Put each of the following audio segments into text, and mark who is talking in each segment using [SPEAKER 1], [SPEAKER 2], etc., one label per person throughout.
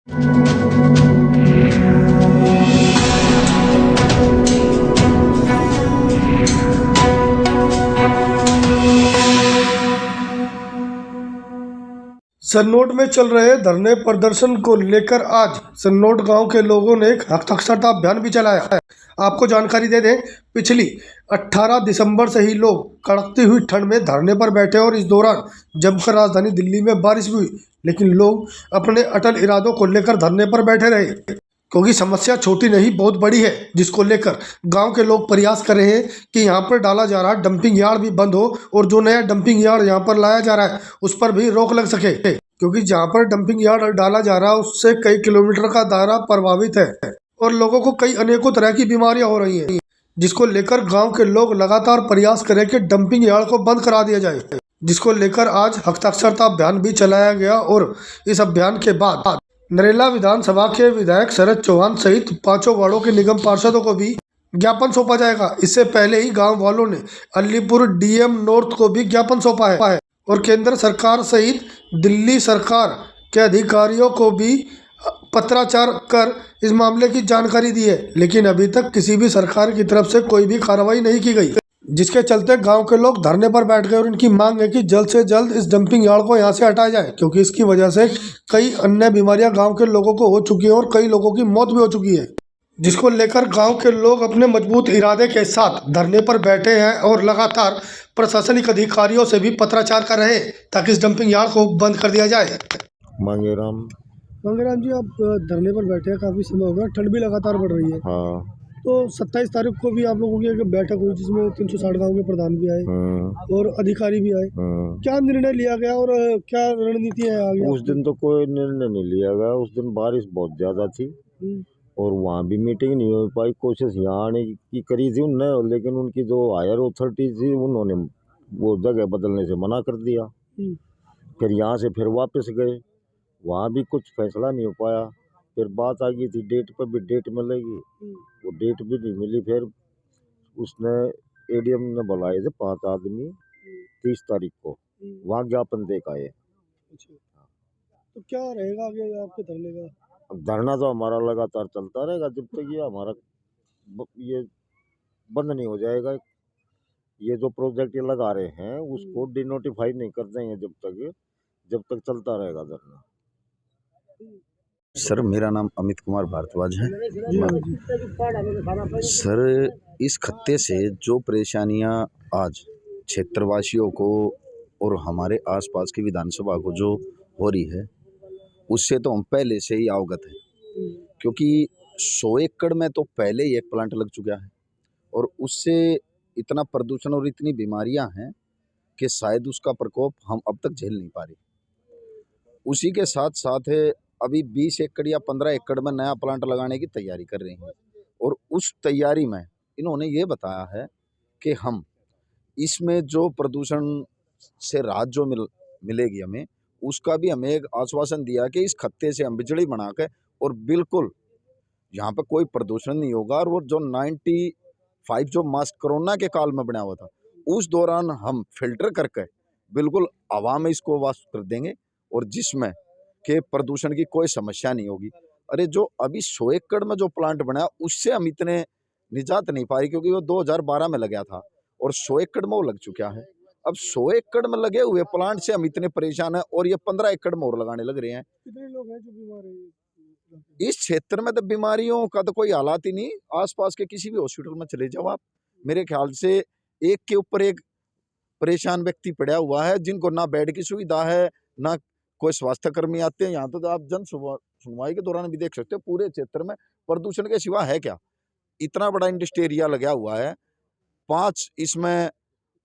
[SPEAKER 1] सन्नोट में चल रहे धरने प्रदर्शन को लेकर आज सन्नोट गांव के लोगों ने एक हस्ताक्षरता अभियान भी चलाया है। आपको जानकारी दे दें, पिछली 18 दिसंबर से ही लोग कड़कती हुई ठंड में धरने पर बैठे और इस दौरान जमकर राजधानी दिल्ली में बारिश भी हुई, लेकिन लोग अपने अटल इरादों को लेकर धरने पर बैठे रहे, क्योंकि समस्या छोटी नहीं बहुत बड़ी है, जिसको लेकर गांव के लोग प्रयास कर रहे हैं कि यहां पर डाला जा रहा डंपिंग यार्ड भी बंद हो और जो नया डंपिंग यार्ड यहां पर लाया जा रहा है उस पर भी रोक लग सके, क्योंकि जहां पर डंपिंग यार्ड डाला जा रहा है उससे कई किलोमीटर का दायरा प्रभावित है और लोगों को कई अनेकों तरह की बीमारियां हो रही हैं, जिसको लेकर गाँव के लोग लगातार प्रयास करें कि डंपिंग यार्ड को बंद करा दिया जाए, जिसको लेकर आज हस्ताक्षरता अभियान भी चलाया गया। और इस अभियान के बाद नरेला विधानसभा के विधायक शरद चौहान सहित 5 वार्डों के निगम पार्षदों को भी ज्ञापन सौंपा जाएगा। इससे पहले ही गांव वालों ने अलीपुर डीएम नॉर्थ को भी ज्ञापन सौंपा है और केंद्र सरकार सहित दिल्ली सरकार के अधिकारियों को भी पत्राचार कर इस मामले की जानकारी दी है, लेकिन अभी तक किसी भी सरकार की तरफ से कोई भी कार्रवाई नहीं की गई, जिसके चलते गांव के लोग धरने पर बैठ गए और इनकी मांग है कि जल्द से जल्द इस डंपिंग यार्ड को यहां से हटाया जाए, क्योंकि इसकी वजह से कई अन्य बीमारियां गांव के लोगों को हो चुकी हैं और कई लोगों की मौत भी हो चुकी है, जिसको लेकर गांव के लोग अपने मजबूत इरादे के साथ धरने पर बैठे हैं और लगातार प्रशासनिक अधिकारियों से भी पत्राचार कर रहे हैं ताकि इस डंपिंग यार्ड को बंद कर दिया जाए।
[SPEAKER 2] मांगेराम
[SPEAKER 1] जी, आप धरने पर बैठे हैं, काफी समय हो गया, ठंड भी लगातार बढ़ रही है।
[SPEAKER 2] हाँ।
[SPEAKER 1] तो 27 तारीख को भी आप लोगों की एक बैठक हुई जिसमें 360 गांव के प्रधान भी आए और अधिकारी भी आए। क्या निर्णय लिया गया और क्या रणनीति है आगे?
[SPEAKER 2] उस दिन तो कोई निर्णय नहीं लिया गया, उस दिन बारिश बहुत ज्यादा थी और वहाँ भी मीटिंग नहीं हो पाई। कोशिश यहाँ आने की करी थी उनने, लेकिन उनकी जो हायर अथॉरिटी थी उन्होंने वो जगह बदलने से मना कर दिया। फिर यहाँ से फिर वापस गए, वहाँ भी कुछ फैसला नहीं हो पाया। फिर बात आ गई थी डेट पर भी, डेट मिलेगी, वो डेट भी नहीं मिली। फिर उसने एडीएम ने बुलाए थे 5 आदमी 30 तारीख को, वहाँ ज्ञापन दे के आए।
[SPEAKER 1] तो क्या रहेगा आगे आपके धरने का?
[SPEAKER 2] अब धरना तो हमारा लगातार चलता रहेगा जब तक ये हमारा ये बंद नहीं हो जाएगा। ये जो प्रोजेक्ट ये लगा रहे हैं उसको डिनोटिफाई नहीं कर देंगे जब तक चलता रहेगा धरना।
[SPEAKER 3] सर, मेरा नाम अमित कुमार भारद्वाज है। सर, इस खत्ते से जो परेशानियां आज क्षेत्रवासियों को और हमारे आसपास की विधानसभा को जो हो रही है उससे तो हम पहले से ही अवगत हैं, क्योंकि 100 एकड़ में तो पहले ही एक प्लांट लग चुका है और उससे इतना प्रदूषण और इतनी बीमारियां हैं कि शायद उसका प्रकोप हम अब तक झेल नहीं पा रहे। उसी के साथ साथ अभी 20 एकड़ या 15 एकड़ में नया प्लांट लगाने की तैयारी कर रहे हैं और उस तैयारी में इन्होंने ये बताया है कि हम इसमें जो प्रदूषण से राहत जो मिलेगी हमें, उसका भी हमें एक आश्वासन दिया कि इस खत्ते से हम बिजली बना के और बिल्कुल यहाँ पे कोई प्रदूषण नहीं होगा। और वो जो 95 जो मास्क कोरोना के काल में बना हुआ था उस दौरान हम फिल्टर करके बिल्कुल हवा में इसको वाष्प कर देंगे और जिसमें के प्रदूषण की कोई समस्या नहीं होगी। अरे जो अभी 100 एकड़ में जो प्लांट बना उससे हम इतने निजात नहीं पा रही, क्योंकि वो 2012 में लगा था और 100 एकड़ में वो लग चुका है। अब 100 एकड़ में लगे हुए प्लांट से हम इतने परेशान हैं और ये 15 एकड़ में और लगाने लग रहे हैं।
[SPEAKER 1] कितने लोग हैं जो बीमार हैं
[SPEAKER 3] इस क्षेत्र में? तो बीमारियों का तो कोई हालात ही नहीं। आसपास के किसी भी हॉस्पिटल में चले जाओ आप, मेरे ख्याल से एक के ऊपर एक परेशान व्यक्ति पड़ा हुआ है, जिनको ना बेड की सुविधा है ना कोई स्वास्थ्य कर्मी आते हैं। यहाँ तो आप जन सुनवाई के दौरान भी देख सकते हो पूरे क्षेत्र में प्रदूषण के सिवा है क्या। इतना बड़ा इंडस्ट्री एरिया लगा हुआ है, 5 इसमें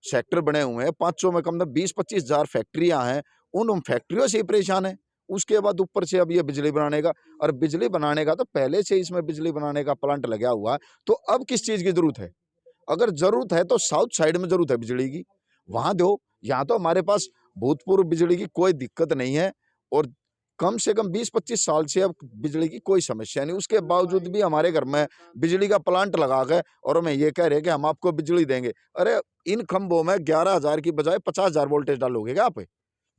[SPEAKER 3] सेक्टर बने हुए हैं, 500 में कम 20-25 हजार फैक्ट्रियां हैं, उन फैक्ट्रियों से ही परेशान है। उसके बाद ऊपर से अब ये बिजली बनाने का, और बिजली बनाने का तो पहले से इसमें बिजली बनाने का प्लांट लगा हुआ है, तो अब किस चीज की जरूरत है? अगर जरूरत है तो साउथ साइड में जरूरत है बिजली की, वहां दो। यहाँ तो हमारे पास भूतपूर्व बिजली की कोई दिक्कत नहीं है और कम से कम 20-25 साल से अब बिजली की कोई समस्या नहीं। उसके बावजूद भी हमारे घर में बिजली का प्लांट लगा के और हमें ये कह रहे हैं कि हम आपको बिजली देंगे। अरे इन खंभों में 11,000 की बजाय 50,000 वोल्टेज डालोगे क्या आप?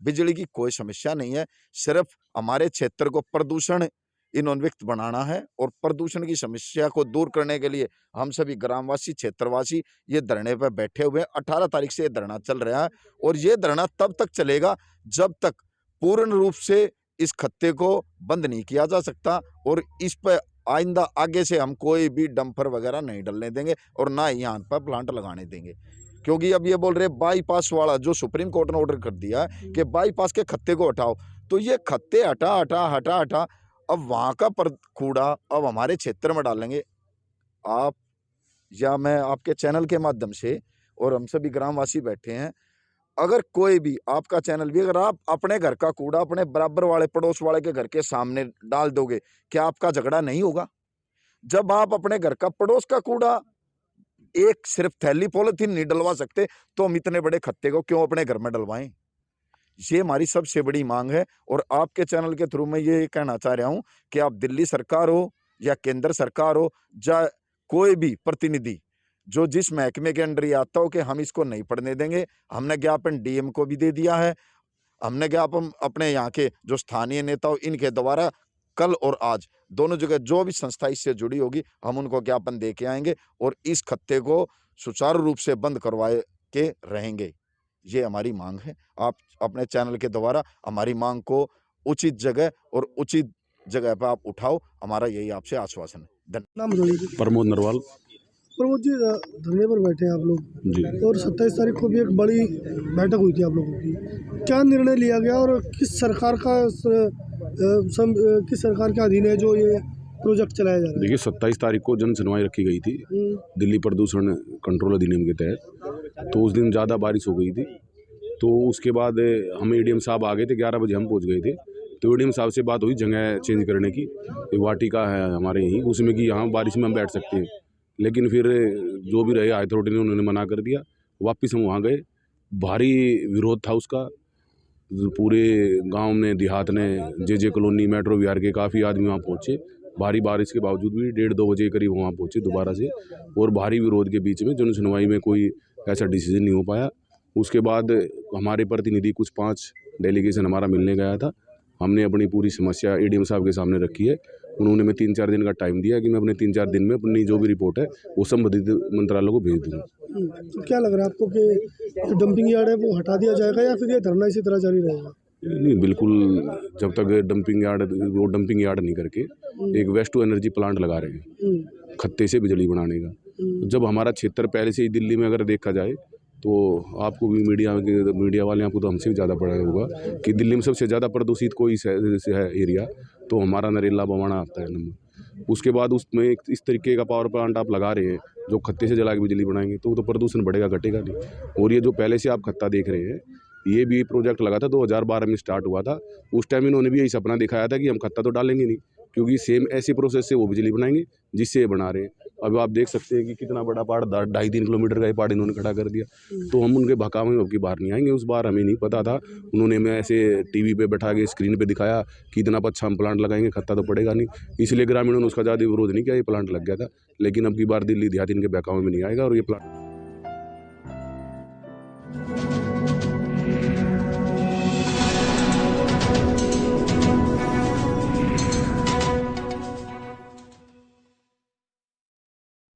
[SPEAKER 3] बिजली की कोई समस्या नहीं है, सिर्फ हमारे क्षेत्र को प्रदूषण इनोवेट बनाना है और प्रदूषण की समस्या को दूर करने के लिए हम सभी ग्रामवासी क्षेत्रवासी ये धरने पर बैठे हुए हैं। 18 तारीख से ये धरना चल रहा है और ये धरना तब तक चलेगा जब तक पूर्ण रूप से इस खत्ते को बंद नहीं किया जा सकता और इस पर आइंदा आगे से हम कोई भी डंपर वगैरह नहीं डलने देंगे और ना ही यहाँ पर प्लांट लगाने देंगे। क्योंकि अब ये बोल रहे बाईपास वाला जो सुप्रीम कोर्ट ने ऑर्डर कर दिया है कि बाईपास के खत्ते को हटाओ, तो ये खत्ते हटा अब वहाँ का कूड़ा अब हमारे क्षेत्र में डालेंगे। आप या मैं आपके चैनल के माध्यम से और हम सभी ग्रामवासी बैठे हैं, अगर कोई भी आपका चैनल भी अगर आप अपने घर का कूड़ा अपने बराबर वाले पड़ोस वाले के घर के सामने डाल दोगे, क्या आपका झगड़ा नहीं होगा? जब आप अपने घर का पड़ोस का कूड़ा एक सिर्फ थैली पॉलिथीन नहीं डलवा सकते, तो हम इतने बड़े खत्ते को क्यों अपने घर में डलवाएं? ये हमारी सबसे बड़ी मांग है। और आपके चैनल के थ्रू मैं ये कहना चाह रहा हूं कि आप दिल्ली सरकार हो या केंद्र सरकार हो या कोई भी प्रतिनिधि जो जिस महकमे के अंडर आता हो कि हम इसको नहीं पढ़ने देंगे। हमने ज्ञापन डीएम को भी दे दिया है, हमने ज्ञापन अपने यहाँ के जो स्थानीय नेता हो इनके द्वारा कल और आज दोनों जगह जो भी संस्था इससे जुड़ी होगी हम उनको ज्ञापन दे के आएंगे और इस खत्ते को सुचारू रूप से बंद करवाए के रहेंगे। ये हमारी मांग है। आप अपने चैनल के द्वारा हमारी मांग को उचित जगह और उचित जगह पर आप उठाओ, हमारा यही आपसे आश्वासन है। धन्यवाद।
[SPEAKER 1] नाम बताइए।
[SPEAKER 4] प्रमोद नरवाल
[SPEAKER 1] प्रमोद जी, धरने पर बैठे हैं आप लोग
[SPEAKER 4] जी।
[SPEAKER 1] और 27 तारीख को भी एक बड़ी बैठक हुई थी आप लोगों की, क्या निर्णय लिया गया और किस सरकार के अधीन है जो ये प्रोजेक्ट चलाया जा रहा है?
[SPEAKER 4] देखिए 27 तारीख को जन सुनवाई रखी गई थी दिल्ली प्रदूषण कंट्रोल अधिनियम के तहत। तो उस दिन ज़्यादा बारिश हो गई थी, तो उसके बाद हम एडीएम साहब आ गए थे, 11 बजे हम पहुंच गए थे। तो एडीएम साहब से बात हुई जगह चेंज करने की, एक वाटिका है हमारे यहीं उसमें कि यहाँ बारिश में हम बैठ सकते हैं। लेकिन फिर जो भी रहे अथॉरिटी ने उन्होंने मना कर दिया। वापस हम वहाँ गए, भारी विरोध था उसका, पूरे गांव में देहात ने जे कॉलोनी मेट्रो विहार के काफ़ी आदमी वहाँ पहुँचे। भारी बारिश के बावजूद भी 1:30-2 बजे करीब वहाँ पहुँचे दोबारा से, और भारी विरोध के बीच में जन सुनवाई में कोई ऐसा डिसीजन नहीं हो पाया। उसके बाद हमारे प्रतिनिधि कुछ 5 डेलीगेशन हमारा मिलने गया था। हमने अपनी पूरी समस्या एडीएम साहब के सामने रखी है। उन्होंने मैं 3-4 दिन का टाइम दिया कि मैं अपने 3-4 दिन में अपनी जो भी रिपोर्ट है वो संबंधित मंत्रालय को भेज दूँगा।
[SPEAKER 1] तो क्या लग रहा है आपको कि जो डंपिंग यार्ड है वो हटा दिया जाएगा या फिर ये धरना इसी तरह जारी रहेगा?
[SPEAKER 4] नहीं, बिल्कुल, जब तक डंपिंग यार्ड नहीं करके एक वेस्ट टू एनर्जी प्लांट लगा रहे हैं खत्ते से बिजली बनाने का। जब हमारा क्षेत्र पहले से ही दिल्ली में अगर देखा जाए तो आपको भी मीडिया वाले आपको तो हमसे भी ज़्यादा पड़ा होगा कि दिल्ली में सबसे ज़्यादा प्रदूषित कोई है एरिया, तो हमारा नरेला बवाना आता है नंबर। उसके बाद उसमें इस तरीके का पावर प्लांट आप लगा रहे हैं जो खत्ते से जला के बिजली बनाएंगे, तो प्रदूषण बढ़ेगा घटेगा नहीं। और ये जो पहले से आप खत्ता देख रहे हैं, ये भी प्रोजेक्ट लगा था 2012 में स्टार्ट हुआ था। उस टाइम इन्होंने भी यही सपना दिखाया था कि हम खत्ता तो डालेंगे नहीं, क्योंकि सेम ऐसी प्रोसेस से वो बिजली बनाएंगे जिससे ये बना रहे हैं। अब आप देख सकते हैं कि कितना बड़ा पहाड़ 2.5-3 किलोमीटर का ये पहाड़ इन्होंने खड़ा कर दिया। तो हम उनके बहकावे में अब की बाहर नहीं आएंगे। उस बार हमें नहीं पता था, उन्होंने हमें ऐसे टीवी पे बैठा के स्क्रीन पे दिखाया कि इतना अच्छा हम प्लांट लगाएंगे, खत्ता तो पड़ेगा नहीं, इसलिए ग्रामीणों ने उसका ज़्यादा विरोध नहीं किया, ये प्लांट लग गया था। लेकिन अब की बार दिल्ली देहात इनके बहकावे में नहीं आएगा और ये प्लांट